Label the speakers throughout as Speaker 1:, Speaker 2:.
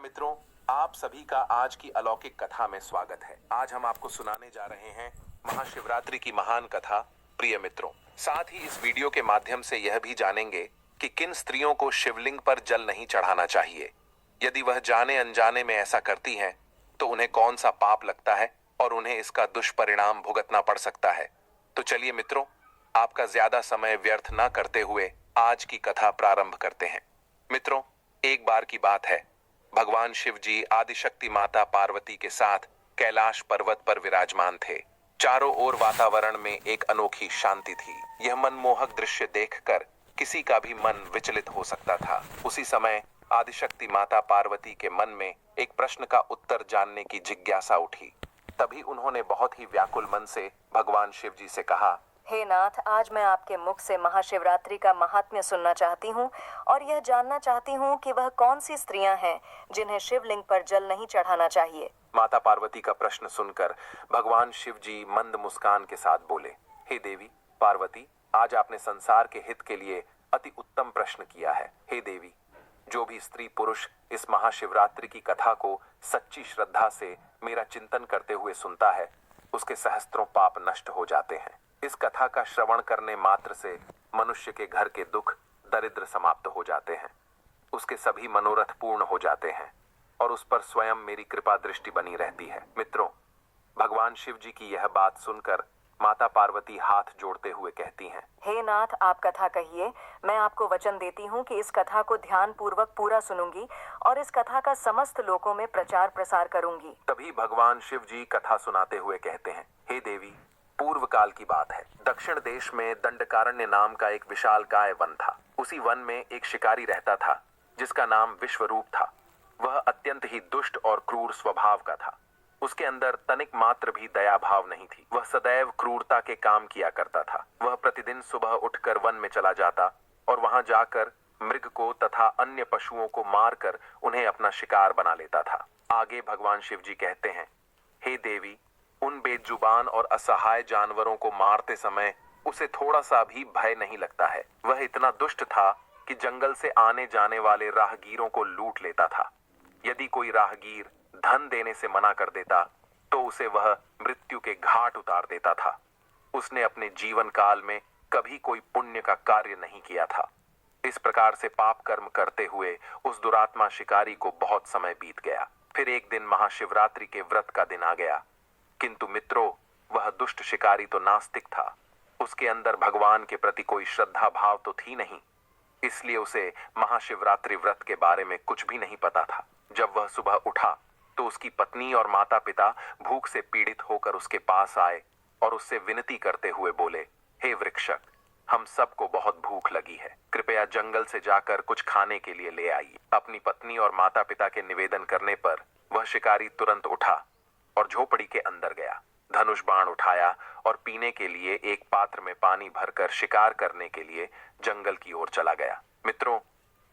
Speaker 1: मित्रों, आप सभी का आज की अलौकिक कथा में स्वागत है। आज हम आपको सुनाने जा रहे हैं महाशिवरात्रि की महान कथा। प्रिय मित्रों, साथ ही इस वीडियो के माध्यम से यह भी जानेंगे कि किन स्त्रियों को शिवलिंग पर जल नहीं चढ़ाना चाहिए। यदि वह जाने अनजाने में ऐसा करती हैं, तो उन्हें कौन सा पाप लगता है और उन्हें इसका दुष्परिणाम भुगतना पड़ सकता है। तो चलिए मित्रों, आपका ज्यादा समय व्यर्थ न करते हुए आज की कथा प्रारंभ करते हैं। मित्रों, एक बार की बात है, भगवान शिव जी आदिशक्ति माता पार्वती के साथ कैलाश पर्वत पर विराजमान थे। चारों ओर वातावरण में एक अनोखी शांति थी। यह मनमोहक दृश्य देखकर किसी का भी मन विचलित हो सकता था। उसी समय आदिशक्ति माता पार्वती के मन में एक प्रश्न का उत्तर जानने की जिज्ञासा उठी। तभी उन्होंने बहुत ही व्याकुल मन से भगवान शिव जी से कहा,
Speaker 2: हे नाथ, आज मैं आपके मुख से महाशिवरात्रि का महात्म्य सुनना चाहती हूँ और यह जानना चाहती हूँ कि वह कौन सी स्त्रियां हैं जिन्हें शिवलिंग पर जल नहीं चढ़ाना चाहिए।
Speaker 1: माता पार्वती का प्रश्न सुनकर भगवान शिव जी मंद मुस्कान के साथ बोले, हे देवी पार्वती, आज आपने संसार के हित के लिए अति उत्तम प्रश्न किया है। हे देवी, जो भी स्त्री पुरुष इस महाशिवरात्रि की कथा को सच्ची श्रद्धा से मेरा चिंतन करते हुए सुनता है, उसके सहस्त्रों पाप नष्ट हो जाते हैं। इस कथा का श्रवण करने मात्र से मनुष्य के घर के दुख दरिद्र समाप्त हो जाते हैं, उसके सभी मनोरथ पूर्ण हो जाते हैं और उस पर स्वयं मेरी कृपा दृष्टि बनी रहती है। मित्रों, भगवान शिव जी की यह बात सुनकर माता पार्वती हाथ जोड़ते हुए कहती हैं,
Speaker 2: हे नाथ, आप कथा कहिए। मैं आपको वचन देती हूँ कि इस कथा को ध्यान पूर्वक पूरा सुनूंगी और इस कथा का समस्त लोगों में प्रचार प्रसार करूंगी।
Speaker 1: तभी भगवान शिव जी कथा सुनाते हुए कहते हैं, हे देवी, पूर्व काल की बात है। दक्षिण देश में दंडकारण्य नाम का एक विशालकाय वन था। उसी वन में एक शिकारी रहता था जिसका नाम विश्वरूप था। वह अत्यंत ही दुष्ट और क्रूर स्वभाव का था। उसके अंदर तनिक मात्र भी दया भाव नहीं थी। वह सदैव क्रूरता के काम किया करता था। वह प्रतिदिन सुबह उठकर वन में चला जाता और वहां जाकर मृग को तथा अन्य पशुओं को मारकर उन्हें अपना शिकार बना लेता था। आगे भगवान शिव जी कहते हैं, हे देवी, उन बेजुबान और असहाय जानवरों को मारते समय उसे थोड़ा सा भी भय नहीं लगता है। वह इतना दुष्ट था कि जंगल से आने जाने वाले राहगीरों को लूट लेता था। यदि कोई राहगीर धन देने से मना कर देता तो उसे वह मृत्यु के घाट उतार देता था। उसने अपने जीवन काल में कभी कोई पुण्य का कार्य नहीं किया था। इस प्रकार से पाप कर्म करते हुए उस दुरात्मा शिकारी को बहुत समय बीत गया। फिर एक दिन महाशिवरात्रि के व्रत का दिन आ गया। किंतु मित्रों, वह दुष्ट शिकारी तो नास्तिक था। उसके अंदर भगवान के प्रति कोई श्रद्धा भाव तो थी नहीं, इसलिए उसे महाशिवरात्रि व्रत के बारे में कुछ भी नहीं पता था। जब वह सुबह उठा तो उसकी पत्नी और माता पिता भूख से पीड़ित होकर उसके पास आए और उससे विनती करते हुए बोले, हे वृक्षक, हम सबको बहुत भूख लगी है, कृपया जंगल से जाकर कुछ खाने के लिए ले आइए। अपनी पत्नी और माता पिता के निवेदन करने पर वह शिकारी तुरंत उठा और झोपड़ी के अंदर गया। धनुष बाण उठाया और पीने के लिए एक पात्र में पानी भरकर शिकार करने के लिए जंगल की ओर चला गया। मित्रों,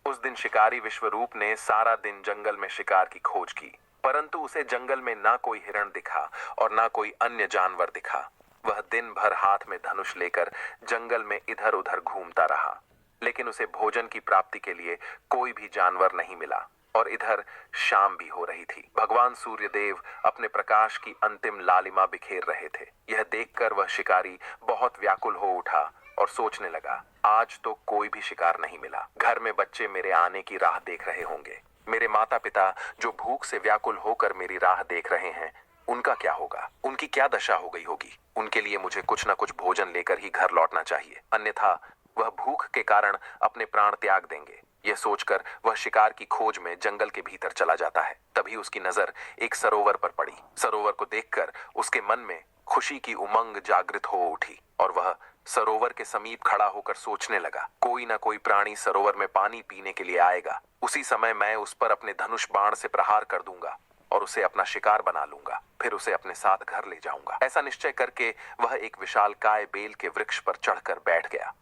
Speaker 1: उस दिन शिकारी विश्वरूप ने सारा दिन जंगल में शिकार की खोज की, परंतु उसे जंगल में ना कोई हिरण दिखा और ना कोई अन्य जानवर दिखा। वह दिन भर हाथ में धनुष लेकर जंगल में इधर उधर घूमता रहा, लेकिन उसे भोजन की प्राप्ति के लिए कोई भी जानवर नहीं मिला और इधर शाम भी हो रही थी। भगवान सूर्यदेव अपने प्रकाश की अंतिम लालिमा बिखेर रहे थे। यह देखकर वह शिकारी बहुत व्याकुल हो उठा और सोचने लगा, आज तो कोई भी शिकार नहीं मिला। घर में बच्चे मेरे आने की राह देख रहे होंगे। मेरे माता पिता जो भूख से व्याकुल होकर मेरी राह देख रहे हैं, उनका क्या होगा? उनकी क्या दशा हो गई होगी? उनके लिए मुझे कुछ न कुछ भोजन लेकर ही घर लौटना चाहिए, अन्यथा वह भूख के कारण अपने प्राण त्याग देंगे। यह सोचकर वह शिकार की खोज में जंगल के भीतर चला जाता है। तभी उसकी नजर एक सरोवर पर पड़ी। सरोवर को देखकर उसके मन में खुशी की उमंग जागृत हो उठी और वह सरोवर के समीप खड़ा होकर सोचने लगा, कोई ना कोई प्राणी सरोवर में पानी पीने के लिए आएगा। उसी समय मैं उस पर अपने धनुष बाण से प्रहार कर दूंगा और उसे अपना शिकार बना लूंगा। फिर उसे अपने साथ घर ले जाऊंगा। ऐसा निश्चय करके वह एक विशालकाय बेल के वृक्ष पर चढ़कर बैठ गया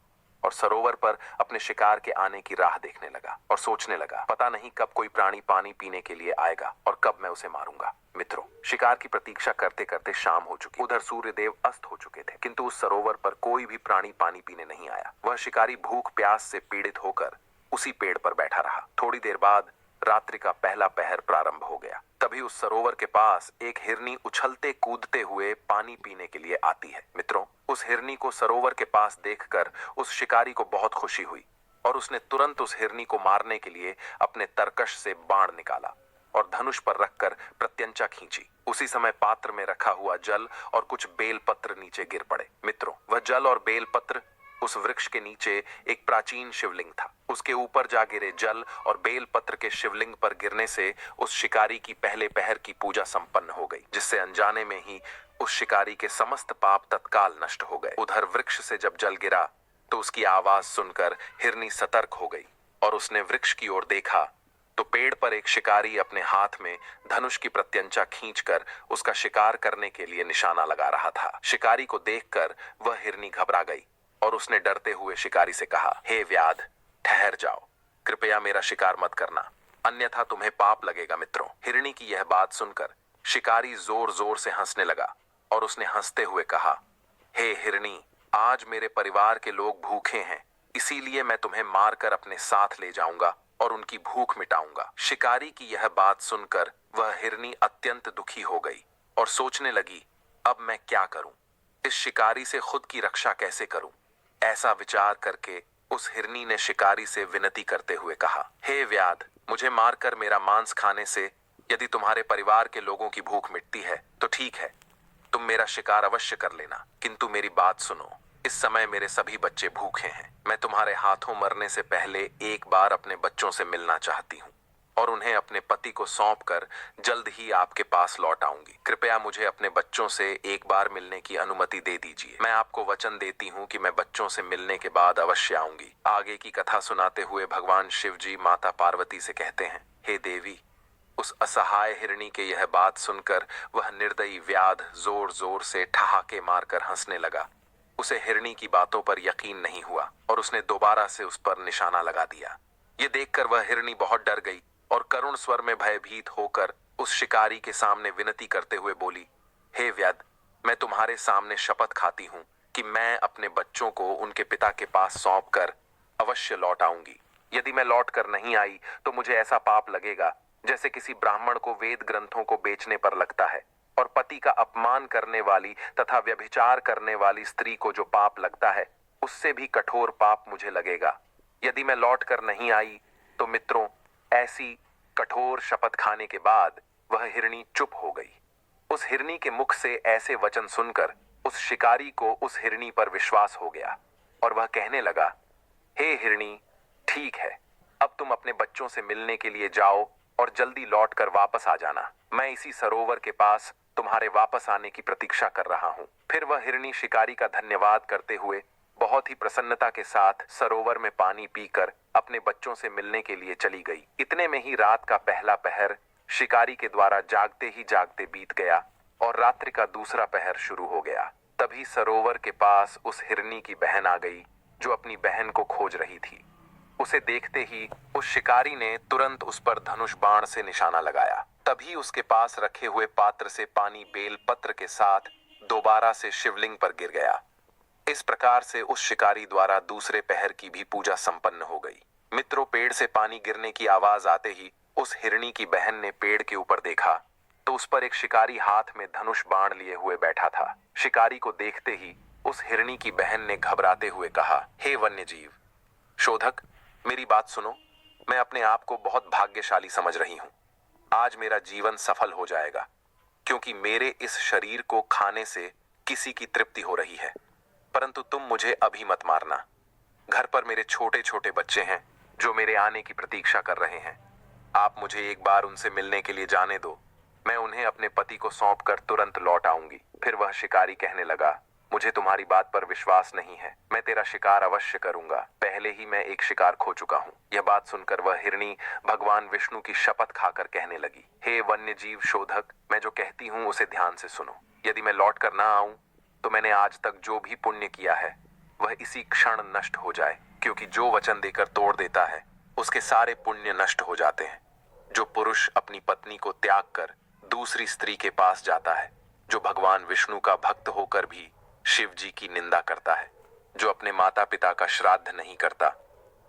Speaker 1: और सरोवर पर अपने शिकार के आने की राह देखने लगा और सोचने लगा, पता नहीं कब कोई प्राणी पानी पीने के लिए आएगा और कब मैं उसे मारूंगा। मित्रों, शिकार की प्रतीक्षा करते करते शाम हो चुकी। उधर सूर्यदेव अस्त हो चुके थे, किंतु उस सरोवर पर कोई भी प्राणी पानी पीने नहीं आया। वह शिकारी भूख प्यास से पीड़ित होकर उसी पेड़ पर बैठा रहा। थोड़ी देर बाद रात्रि का पहला पहर प्रारंभ हो गया। तभी उस सरोवर के पास एक हिरनी उछलते कूदते हुए पानी पीने के लिए आती है। मित्रों, उस हिरनी को सरोवर के पास देखकर उस शिकारी को बहुत खुशी हुई और उसने तुरंत उस हिरनी को मारने के लिए अपने तरकश से बाण निकाला और धनुष पर रखकर प्रत्यंचा खींची। उसी समय पात्र में रखा हुआ जल और कुछ बेलपत्र नीचे गिर पड़े। मित्रों, वह जल और बेलपत्र उस वृक्ष के नीचे एक प्राचीन शिवलिंग था। उसके ऊपर जा गिरे जल और बेलपत्र के शिवलिंग पर गिरने से उस शिकारी की पहले पहर की पूजा संपन्न हो गई, जिससे अनजाने में ही उस शिकारी के समस्त पाप तत्काल नष्ट हो गए। उधर वृक्ष से जब जल गिरा तो उसकी आवाज सुनकर हिरनी सतर्क हो गई और उसने वृक्ष की ओर देखा तो पेड़ पर एक शिकारी अपने हाथ में धनुष की प्रत्यंचा खींचकर उसका शिकार करने के लिए निशाना लगा रहा था। शिकारी को देखकर वह हिरनी घबरा गई और उसने डरते हुए शिकारी से कहा, हे व्याध, ठहर जाओ, कृपया मेरा शिकार मत करना, अन्यथा तुम्हें पाप लगेगा। मित्रों, हिरनी की यह बात सुनकर शिकारी जोर जोर से हंसने लगा और उसने हंसते हुए कहा, हे हिरनी, आज मेरे परिवार के लोग भूखे हैं, इसीलिए मैं तुम्हें मारकर अपने साथ ले जाऊंगा और उनकी भूख मिटाऊंगा। शिकारी की यह बात सुनकर वह हिरनी अत्यंत दुखी हो गई और सोचने लगी, अब मैं क्या करूं, इस शिकारी से खुद की रक्षा कैसे करूं। ऐसा विचार करके उस हिरनी ने शिकारी से विनती करते हुए कहा, हे व्याध, मुझे मारकर मेरा मांस खाने से यदि तुम्हारे परिवार के लोगों की भूख मिटती है तो ठीक है, तुम मेरा शिकार अवश्य कर लेना, किंतु मेरी बात सुनो, इस समय मेरे सभी बच्चे भूखे हैं। मैं तुम्हारे हाथों मरने से पहले एक बार अपने बच्चों से मिलना चाहती हूँ और उन्हें अपने पति को सौंपकर जल्द ही आपके पास लौट आऊंगी। कृपया मुझे अपने बच्चों से एक बार मिलने की अनुमति दे दीजिए। मैं आपको वचन देती हूँ कि मैं बच्चों से मिलने के बाद अवश्य आऊंगी। आगे की कथा सुनाते हुए भगवान शिव जी माता पार्वती से कहते हैं, हे देवी, उस असहाय हिरणी के यह बात सुनकर वह निर्दयी व्याध जोर जोर से ठहाके मारकर हंसने लगा। उसे हिरणी की बातों पर यकीन नहीं हुआ और उसने दोबारा से उस पर निशाना लगा दिया। ये देखकर वह हिरणी बहुत डर गई और करुण स्वर में भयभीत होकर उस शिकारी के सामने विनती करते हुए बोली, हे व्याध, मैं तुम्हारे सामने शपथ खाती हूँ कि मैं अपने बच्चों को उनके पिता के पास सौंप कर अवश्य लौट आऊंगी। यदि मैं लौट कर नहीं आई तो मुझे ऐसा पाप लगेगा जैसे किसी ब्राह्मण को वेद ग्रंथों को बेचने पर लगता है और पति का अपमान करने वाली तथा व्यभिचार करने वाली स्त्री को जो पाप लगता है उससे भी कठोर पाप मुझे लगेगा। यदि मैं लौट कर नहीं आई तो मित्रों, ऐसी कठोर शपथ खाने के बाद वह हिरणी चुप हो गई। उस हिरणी के मुख से ऐसे वचन सुनकर उस शिकारी को उस हिरणी पर विश्वास हो गया और वह कहने लगा, हे हिरणी, ठीक है, अब तुम अपने बच्चों से मिलने के लिए जाओ और जल्दी लौटकर वापस आ जाना। मैं इसी सरोवर के पास तुम्हारे वापस आने की प्रतीक्षा कर रहा हूँ। फिर वह हिरणी शिकारी का धन्यवाद करते हुए बहुत ही प्रसन्नता के साथ सरोवर में पानी पीकर अपने बच्चों से मिलने के लिए चली गई। इतने में ही रात का पहला पहर शिकारी के द्वारा जागते ही जागते बीत गया और रात्रि का दूसरा पहर शुरू हो गया। तभी सरोवर के पास उस हिरनी की बहन आ गई जो अपनी बहन को खोज रही थी। उसे देखते ही उस शिकारी ने तुरंत उस पर धनुष बाण से निशाना लगाया। तभी उसके पास रखे हुए पात्र से पानी बेल पत्र के साथ दोबारा से शिवलिंग पर गिर गया। इस प्रकार से उस शिकारी द्वारा दूसरे पहर की भी पूजा संपन्न हो गई। मित्रों, पेड़ से पानी गिरने की आवाज आते ही उस हिरणी की बहन ने पेड़ के ऊपर देखा तो उस पर एक शिकारी हाथ में धनुष बाण लिए हुए बैठा था। शिकारी को देखते ही उस हिरणी की बहन ने घबराते हुए कहा, हे वन्यजीव शोधक, मेरी बात सुनो, मैं अपने आप को बहुत भाग्यशाली समझ रही हूं। आज मेरा जीवन सफल हो जाएगा क्योंकि मेरे इस शरीर को खाने से किसी की तृप्ति हो रही है, परंतु तुम मुझे अभी मत मारना। घर पर मेरे छोटे छोटे बच्चे हैं जो मेरे आने की प्रतीक्षा कर रहे हैं। आप मुझे एक बार उनसे मिलने के लिए जाने दो, मैं उन्हें अपने पति को सौंपकर तुरंत लौट आऊंगी। फिर वह शिकारी कहने लगा, मुझे तुम्हारी बात पर विश्वास नहीं है, मैं तेरा शिकार अवश्य करूंगा, पहले ही मैं एक शिकार खो चुका हूँ। यह बात सुनकर वह हिरणी भगवान विष्णु की शपथ खाकर कहने लगी, हे वन्यजीव शोधक, मैं जो कहती हूँ उसे ध्यान से सुनो। यदि मैं लौट कर ना आऊं तो मैंने आज तक जो भी पुण्य किया है वह इसी क्षण नष्ट हो जाए, क्योंकि जो वचन देकर तोड़ देता है उसके सारे पुण्य नष्ट हो जाते हैं। जो पुरुष अपनी पत्नी को त्याग कर दूसरी स्त्री के पास जाता है, जो भगवान विष्णु का भक्त होकर भी शिव जी की निंदा करता है, जो अपने माता पिता का श्राद्ध नहीं करता,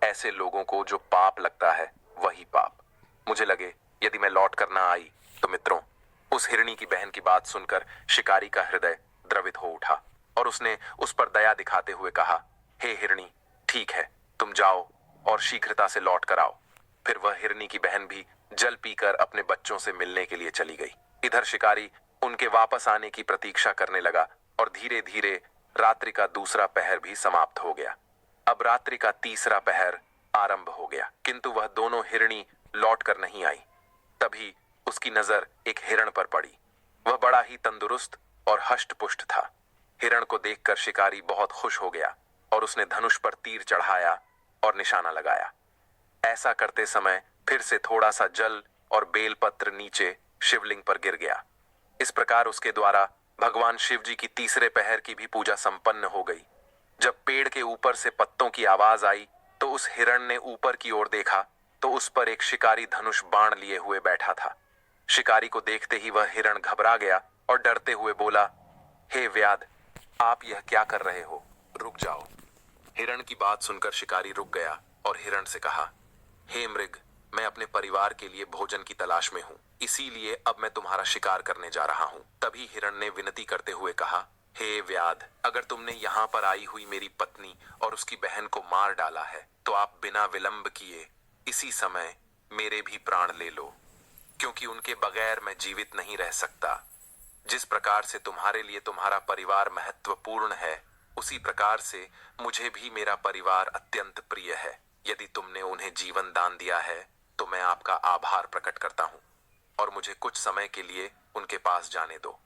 Speaker 1: ऐसे लोगों को जो पाप लगता है वही पाप। मुझे लगे यदि मैं लौट कर ना आई तो मित्रों, उस हिरणी की बहन की बात सुनकर शिकारी का हृदय द्रवित हो उठा और उसने उस पर दया दिखाते हुए कहा, हे हिरणी, ठीक है, तुम जाओ और शीघ्रता से लौट कर आओ। फिर वह हिरणी की बहन भी जल पीकर अपने बच्चों से मिलने के लिए चली गई। इधर शिकारी उनके वापस आने की प्रतीक्षा करने लगा और धीरे धीरे रात्रि का दूसरा पहर भी समाप्त हो गया। अब रात्रि का तीसरा पहर आरंभ हो गया, किंतु वह दोनों हिरणी लौट कर नहीं आई। तभी उसकी नजर एक हिरण पर पड़ी। वह बड़ा ही तंदुरुस्त और हष्ट-पुष्ट था। हिरण को देखकर शिकारी बहुत खुश हो गया और उसने धनुष पर तीर चढ़ाया और निशाना लगाया। ऐसा करते समय फिर से थोड़ा सा जल और बेलपत्र नीचे शिवलिंग पर गिर गया। इस प्रकार उसके द्वारा भगवान शिव जी की तीसरे पहर की भी पूजा संपन्न हो गई। जब पेड़ के ऊपर से पत्तों की आवाज आई तो उस हिरण ने ऊपर की ओर देखा तो उस पर एक शिकारी धनुष बाण लिए हुए बैठा था। शिकारी को देखते ही वह हिरण घबरा गया और डरते हुए बोला, हे व्याध, आप यह क्या कर रहे हो? रुक जाओ। हिरण की बात सुनकर शिकारी रुक गया और हिरण से कहा, हे मृग, मैं अपने परिवार के लिए भोजन की तलाश में हूँ, इसीलिए अब मैं तुम्हारा शिकार करने जा रहा हूँ। तभी हिरण ने विनती करते हुए कहा, हे व्याध, अगर तुमने यहाँ पर आई हुई मेरी पत्नी और उसकी बहन को मार डाला है तो आप बिना विलंब किए इसी समय मेरे भी प्राण ले लो, क्योंकि उनके बगैर मैं जीवित नहीं रह सकता। जिस प्रकार से तुम्हारे लिए तुम्हारा परिवार महत्वपूर्ण है, उसी प्रकार से मुझे भी मेरा परिवार अत्यंत प्रिय है। यदि तुमने उन्हें जीवन दान दिया है तो मैं आपका आभार प्रकट करता हूँ और मुझे कुछ समय के लिए उनके पास जाने दो।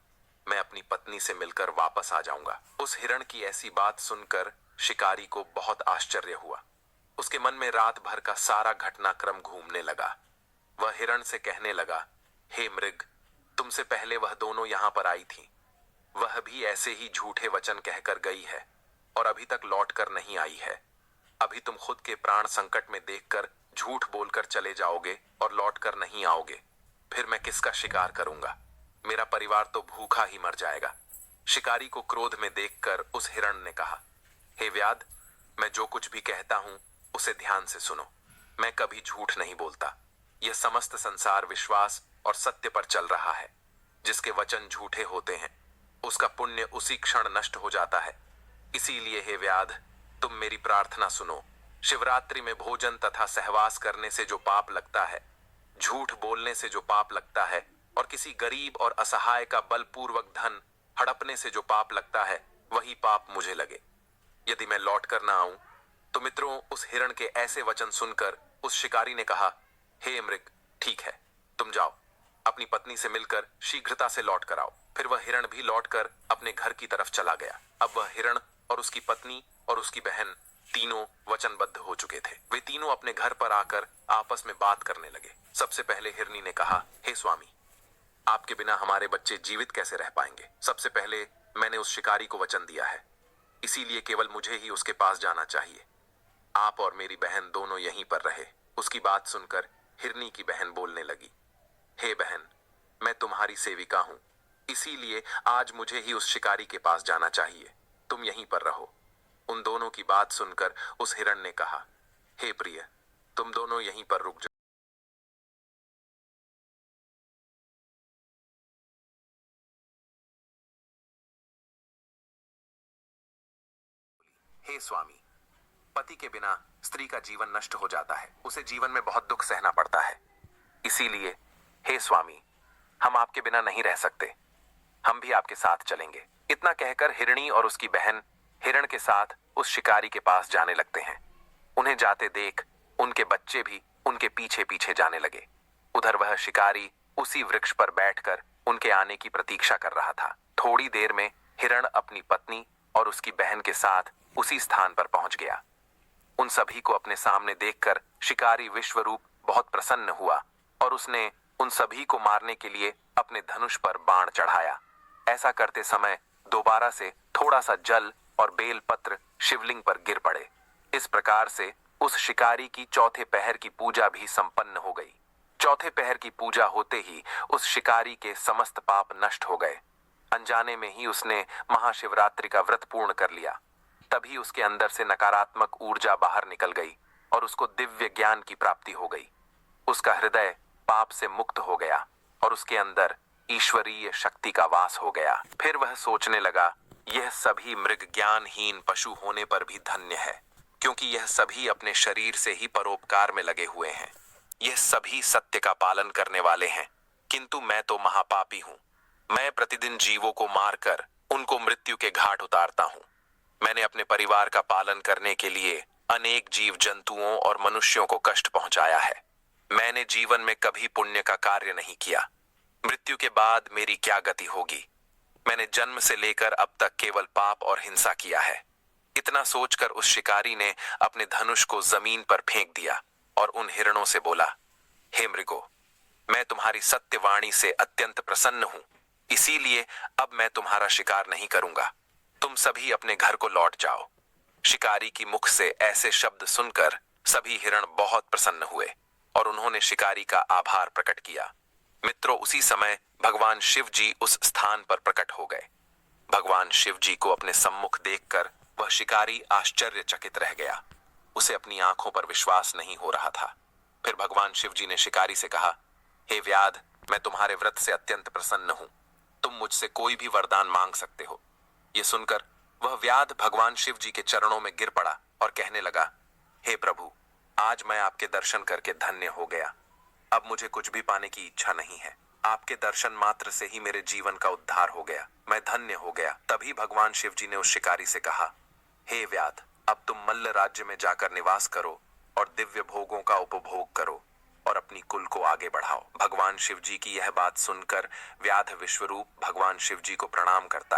Speaker 1: मैं अपनी पत्नी से मिलकर वापस आ जाऊंगा। उस हिरण की ऐसी बात सुनकर शिकारी को बहुत आश्चर्य हुआ। उसके मन में रात भर का सारा घटनाक्रम घूमने लगा। वह हिरण से कहने लगा, हे मृग, तुमसे पहले वह दोनों यहाँ पर आई थी। वह भी ऐसे ही झूठे वचन कहकर गई है और अभी तक लौट कर नहीं आई है। अभी तुम खुद के प्राण संकट में देखकर झूठ बोलकर चले जाओगे और लौट कर नहीं आओगे। फिर मैं किसका शिकार करूंगा? मेरा परिवार तो भूखा ही मर जाएगा। शिकारी को क्रोध में देखकर उस हिरण ने कहा, हे व्याध, मैं जो कुछ भी कहता हूं उसे ध्यान से सुनो। मैं कभी झूठ नहीं बोलता। यह समस्त संसार विश्वास और सत्य पर चल रहा है। जिसके वचन झूठे होते हैं उसका पुण्य उसी क्षण नष्ट हो जाता है। इसीलिए हे व्याध, तुम मेरी प्रार्थना सुनो। शिवरात्रि में भोजन तथा सहवास करने से जो पाप लगता है, झूठ बोलने से जो पाप लगता है और किसी गरीब और असहाय का बलपूर्वक धन हड़पने से जो पाप लगता है, वही पाप मुझे लगे। यदि मैं लौट कर ना आऊं तो मित्रों, उस हिरण के ऐसे वचन सुनकर उस शिकारी ने कहा, हे मृग, ठीक है, तुम जाओ, अपनी पत्नी से मिलकर शीघ्रता से लौट कर आओ। फिर वह हिरण भी लौटकर अपने घर की तरफ चला गया। अब वह हिरण और उसकी पत्नी और उसकी बहन तीनों वचनबद्ध हो चुके थे। वे तीनों अपने घर पर आकर आपस में बात करने लगे। सबसे पहले हिरनी ने कहा, हे स्वामी, आपके बिना हमारे बच्चे जीवित कैसे रह पाएंगे? सबसे पहले मैंने उस शिकारी को वचन दिया है, इसीलिए केवल मुझे ही उसके पास जाना चाहिए। आप और मेरी बहन दोनों यहीं पर रहे। उसकी बात सुनकर हिरनी की बहन बोलने लगी, हे बहन, मैं तुम्हारी सेविका हूं, इसीलिए आज मुझे ही उस शिकारी के पास जाना चाहिए। तुम यहीं पर रहो। उन दोनों की बात सुनकर उस हिरण ने कहा, हे प्रिय, तुम दोनों यहीं पर रुक जाओ। हे स्वामी, पति के बिना स्त्री का जीवन नष्ट हो जाता है। उसे जीवन में बहुत दुख सहना पड़ता है। इसीलिए हे स्वामी, हम आपके बिना नहीं रह सकते। हम भी आपके साथ चलेंगे। इतना कहकर हिरणी और उसकी बहन हिरण के साथ उस शिकारी के पास जाने लगते हैं। उन्हें जाते देख उनके बच्चे भी उनके पीछे पीछे जाने लगे। उधर वह शिकारी उसी वृक्ष पर बैठकर उनके आने की प्रतीक्षा कर रहा था। थोड़ी देर में हिरण अपनी पत्नी और उसकी बहन के साथ उसी स्थान पर पहुंच गया। उन सभी को अपने सामने देखकर शिकारी विश्वरूप बहुत प्रसन्न हुआ और उसने उन सभी को मारने के लिए अपने धनुष पर बाण चढ़ाया। ऐसा करते समय दोबारा से थोड़ा सा जल और बेलपत्र शिवलिंग पर गिर पड़े। इस प्रकार से उस शिकारी की चौथे पहर की पूजा भी संपन्न हो गई। चौथे पहर की पूजा होते ही उस शिकारी के समस्त पाप नष्ट हो गए। अनजाने में ही उसने महाशिवरात्रि का व्रत पूर्ण कर लिया। तभी उसके अंदर से नकारात्मक ऊर्जा बाहर निकल गई और उसको दिव्य ज्ञान की प्राप्ति हो गई। उसका हृदय पाप से मुक्त हो गया और उसके अंदर ईश्वरीय शक्ति का वास हो गया। फिर वह सोचने लगा, यह सभी मृग ज्ञानहीन पशु होने पर भी धन्य है, क्योंकि यह सभी अपने शरीर से ही परोपकार में लगे हुए हैं। यह सभी सत्य का पालन करने वाले हैं, किंतु मैं तो महापापी हूं। मैं प्रतिदिन जीवों को मारकर उनको मृत्यु के घाट उतारता हूं। मैंने अपने परिवार का पालन करने के लिए अनेक जीव जंतुओं और मनुष्यों को कष्ट पहुंचाया है। मैंने जीवन में कभी पुण्य का कार्य नहीं किया। मृत्यु के बाद मेरी क्या गति होगी? मैंने जन्म से लेकर अब तक केवल पाप और हिंसा किया है। इतना सोचकर उस शिकारी ने अपने धनुष को जमीन पर फेंक दिया और उन हिरणों से बोला, हे मृगो, मैं तुम्हारी सत्यवाणी से अत्यंत प्रसन्न हूं, इसीलिए अब मैं तुम्हारा शिकार नहीं करूंगा। तुम सभी अपने घर को लौट जाओ। शिकारी की मुख से ऐसे शब्द सुनकर सभी हिरण बहुत प्रसन्न हुए और उन्होंने शिकारी का आभार प्रकट किया। मित्रों, उसी समय भगवान शिव जी उस स्थान पर प्रकट हो गए। भगवान शिव जी को अपने सम्मुख देखकर वह शिकारी आश्चर्यचकित रह गया। उसे अपनी आंखों पर विश्वास नहीं हो रहा था। फिर भगवान शिव जी ने शिकारी से कहा, हे व्याध, मैं तुम्हारे व्रत से अत्यंत प्रसन्न हूं। तुम मुझसे कोई भी वरदान मांग सकते हो। ये सुनकर वह व्याध भगवान शिव जी के चरणों में गिर पड़ा और कहने लगा, हे प्रभु, आज मैं आपके दर्शन करके धन्य हो गया। अब मुझे कुछ भी पाने की इच्छा नहीं है। आपके दर्शन मात्र से ही मेरे जीवन का उद्धार हो गया। मैं धन्य हो गया। तभी भगवान शिव जी ने उस शिकारी से कहा, हे व्याध, अब तुम मल्ल राज्य में जाकर निवास करो और दिव्य भोगों का उपभोग करो और अपनी कुल को आगे बढ़ाओ। भगवान शिव जी की यह बात सुनकर व्याध विश्वरूप भगवान शिव जी को प्रणाम करता